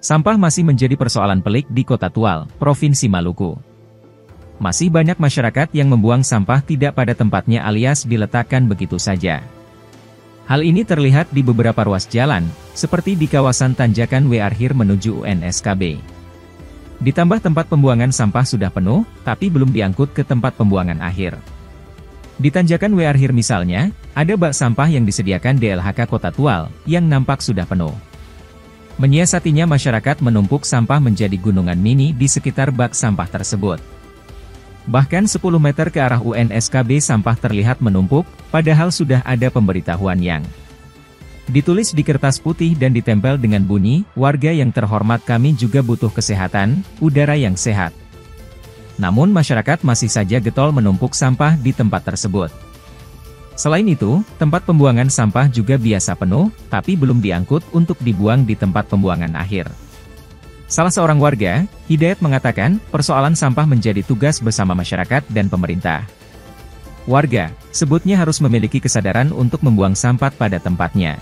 Sampah masih menjadi persoalan pelik di Kota Tual, Provinsi Maluku. Masih banyak masyarakat yang membuang sampah tidak pada tempatnya alias diletakkan begitu saja. Hal ini terlihat di beberapa ruas jalan, seperti di kawasan Tanjakan Wearhir menuju UNSKB. Ditambah tempat pembuangan sampah sudah penuh, tapi belum diangkut ke tempat pembuangan akhir. Di Tanjakan Wearhir misalnya, ada bak sampah yang disediakan DLHK Kota Tual, yang nampak sudah penuh. Menyiasatinya masyarakat menumpuk sampah menjadi gunungan mini di sekitar bak sampah tersebut. Bahkan 10 meter ke arah UNSKB sampah terlihat menumpuk, padahal sudah ada pemberitahuan yang ditulis di kertas putih dan ditempel dengan bunyi, "Warga yang terhormat, kami juga butuh kesehatan, udara yang sehat." Namun masyarakat masih saja getol menumpuk sampah di tempat tersebut. Selain itu, tempat pembuangan sampah juga biasa penuh, tapi belum diangkut untuk dibuang di tempat pembuangan akhir. Salah seorang warga, Hidayat, mengatakan, persoalan sampah menjadi tugas bersama masyarakat dan pemerintah. Warga, sebutnya, harus memiliki kesadaran untuk membuang sampah pada tempatnya.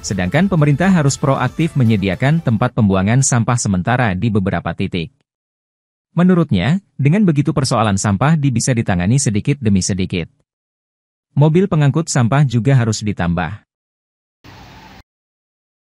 Sedangkan pemerintah harus proaktif menyediakan tempat pembuangan sampah sementara di beberapa titik. Menurutnya, dengan begitu persoalan sampah bisa ditangani sedikit demi sedikit. Mobil pengangkut sampah juga harus ditambah.